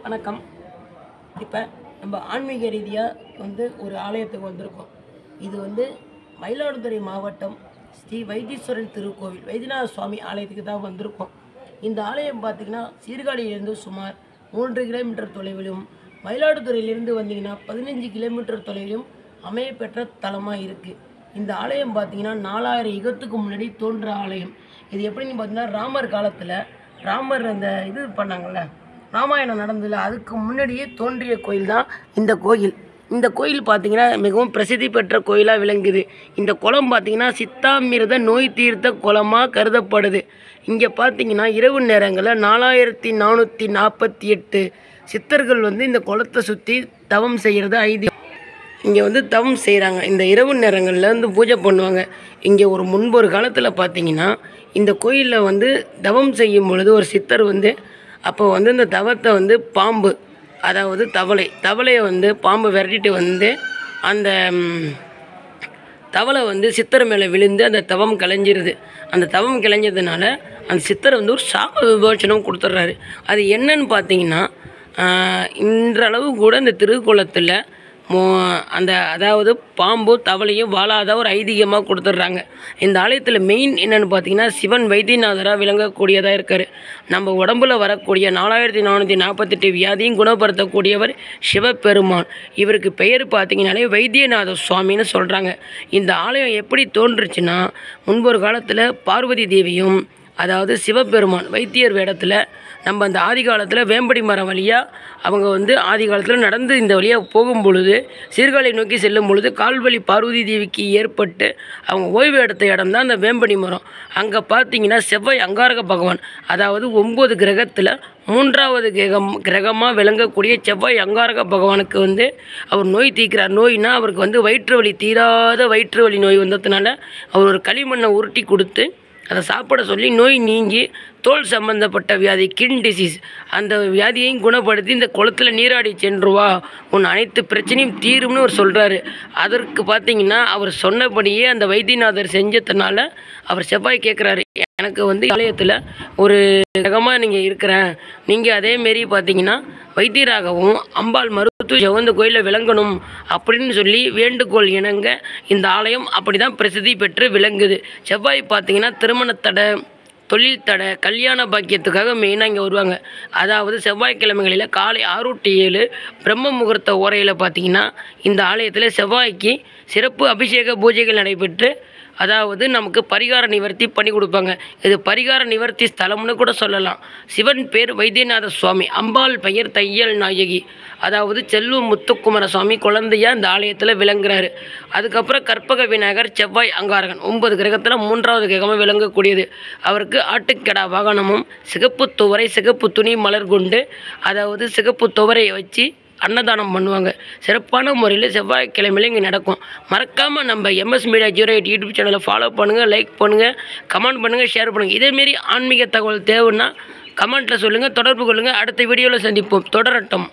வணக்கம். இப்போ நம்ம ஆன்மீக ரீதியாக ஒரு ஆலயத்துக்கு வந்திருக்கோம். இது மயிலாடுதுறை மாவட்டம் ஸ்ரீ வைத்தீஸ்வரன் திருக்கோவில் வைத்தியநாத சுவாமி ஆலயத்துக்கு தான் வந்திருக்கோம். இந்த ஆலயம் பார்த்திங்கன்னா சீர்காழியிலிருந்து சுமார் 3 கிலோமீட்டர் தொலைவிலும், மயிலாடுதுறையிலிருந்து வந்தீங்கன்னா 15 கிலோமீட்டர் தொலைவிலும் அமையப்பெற்ற தலமாக இருக்குது. இந்த ஆலயம் பார்த்திங்கன்னா 4000 யுகத்துக்கு முன்னாடி தோன்ற ஆலயம். இது எப்படின்னு பார்த்தீங்கன்னா, ராமர் காலத்தில் ராமர் அந்த பண்ணாங்கள்ல, ராமாயணம் நடந்ததில்ல, அதுக்கு முன்னாடியே தோன்றிய கோயில் தான் இந்த கோயில். இந்த கோயில் பார்த்திங்கன்னா மிகவும் பிரசித்தி பெற்ற கோயிலாக விளங்குது. இந்த குளம் பார்த்திங்கன்னா சித்தாமிர்த நோய் தீர்த்த குளமாக கருதப்படுது. இங்கே பார்த்திங்கன்னா இரவு நேரங்களில் 4448 சித்தர்கள் இந்த குளத்தை சுற்றி தவம் செய்கிறது ஐதீகம். இங்கே தவம் செய்கிறாங்க. இந்த இரவு நேரங்களில் பூஜை பண்ணுவாங்க. இங்கே முன்பொரு காலத்தில் பார்த்திங்கன்னா இந்த கோயிலில் தவம் செய்யும் பொழுது ஒரு சித்தர் அப்போ இந்த தவத்தை பாம்பு, அதாவது தவளையை பாம்பு விரட்டிட்டு அந்த தவளை சித்தர் மேலே விழுந்து அந்த தவம் கலைஞ்சிருது. அந்த தவம் கிளைஞ்சதுனால அந்த சித்தர் ஒரு சாப விமோச்சனம் கொடுத்துட்றாரு. அது என்னன்னு பார்த்தீங்கன்னா, இன்றளவு கூட இந்த திருக்குளத்தில் அதாவது பாம்பு தவளையும் வாழாத ஒரு ஐதீகமாக கொடுத்துட்றாங்க. இந்த ஆலயத்தில் மெயின் என்னென்னு பார்த்தீங்கன்னா, சிவன் வைத்தியநாதராக விளங்கக்கூடியதாக இருக்கார். நம்ம உடம்புல வரக்கூடிய 4448 வியாதியும் குணப்படுத்தக்கூடியவர் சிவபெருமான். இவருக்கு பெயர் பார்த்தீங்கன்னாலே வைத்தியநாத சுவாமின்னு சொல்கிறாங்க. இந்த ஆலயம் எப்படி தோன்றுச்சுன்னா, முன்பொரு காலத்தில் பார்வதி தேவியும், அதாவது சிவபெருமான் வைத்தியர் வேடத்தில் நம்ம அந்த ஆதி காலத்தில் வேம்படி மரம் வழியாக அவங்க ஆதி காலத்தில் நடந்து இந்த வழியாக போகும் பொழுது, சீர்காழியை நோக்கி செல்லும் பொழுது கால்வழி பார்வதி தேவிக்கு ஏற்பட்டு அவங்க ஓய்வு எடுத்த இடம் தான் அந்த வேம்படி மரம். அங்கே பார்த்தீங்கன்னா செவ்வாய் அங்காரக பகவான், அதாவது 9 கிரகத்தில் 3வது கிரகமாக விளங்கக்கூடிய செவ்வாய் அங்காரக பகவானுக்கு அவர் நோய் தீர்க்கிறார். நோய்னா அவருக்கு வயிற்று வலி, தீராத வயிற்று வலி நோய் வந்ததுனால அவர் ஒரு களிமண்ணை உருட்டி கொடுத்து அதை சாப்பிட சொல்லி நோய் நீங்கி தோல் சம்பந்தப்பட்ட வியாதி, கின் டிசீஸ், அந்த வியாதியையும் குணப்படுத்தி இந்த குளத்தில் நீராடி சென்றுவா, உன் அனைத்து பிரச்சனையும் தீரும்னு அவர் சொல்கிறாரு. அதற்கு பார்த்தீங்கன்னா அவர் சொன்னபடியே அந்த வைத்தியநாதர் செஞ்சதுனால அவர் செவ்வாய் கேட்குறாரு, எனக்கு ஆலயத்தில் ஒரு கிரகமாக நீங்கள் இருக்கிறேன், நீங்கள் அதேமாரி பார்த்தீங்கன்னா வைத்தியராகவும் அம்பாள் மருத்துவ செவந்த கோயிலில் விளங்கணும் அப்படின்னு சொல்லி வேண்டுகோள் இணங்க இந்த ஆலயம் அப்படி தான் பிரசித்தி பெற்று விளங்குது. செவ்வாய் பார்த்தீங்கன்னா திருமணத்தடை, தொழில் தடை, கல்யாண பாக்கியத்துக்காக மெயினாக இங்கே வருவாங்க. அதாவது செவ்வாய்க்கிழமைகளில் காலை 6 to 7 பிரம்ம முகூர்த்த ஓரையில் பார்த்திங்கன்னா இந்த ஆலயத்தில் செவ்வாய்க்கு சிறப்பு அபிஷேக பூஜைகள் நடைபெற்று, அதாவது நமக்கு பரிகார நிவர்த்தி பண்ணி கொடுப்பாங்க. இது பரிகார நிவர்த்தி ஸ்தலம்னு கூட சொல்லலாம். சிவன் பேர் வைத்தியநாத சுவாமி, அம்பாள் பெயர் தையல் நாயகி, அதாவது செல்வ முத்துக்குமர சுவாமி குழந்தையாக இந்த ஆலயத்தில் விளங்குறாரு. அதுக்கப்புறம் கற்பக விநாயகர் செவ்வாய் அங்காரகன் 9 கிரகத்தில் 3வது கிரகமாக விளங்கக்கூடியது. அவருக்கு ஆட்டுக்கடா வாகனமும் சிகப்பு துவரை சிகப்பு துணி மலர் கொண்டு, அதாவது சிகப்பு துவரையை வச்சு அன்னதானம் பண்ணுவாங்க. சிறப்பான முறையில் செவ்வாய்க்கிழமையில் இங்கே நடக்கும். மறக்காமல் நம்ம MS Media 08 யூடியூப் சேனலை ஃபாலோ பண்ணுங்கள், லைக் பண்ணுங்கள், கமெண்ட் பண்ணுங்கள், ஷேர் பண்ணுங்கள். இதேமாரி ஆன்மீக தகவல் தேவைன்னா கமெண்ட்டில் சொல்லுங்கள், தொடர்பு கொள்ளுங்கள். அடுத்த வீடியோவில் சந்திப்போம். தொடரட்டும்.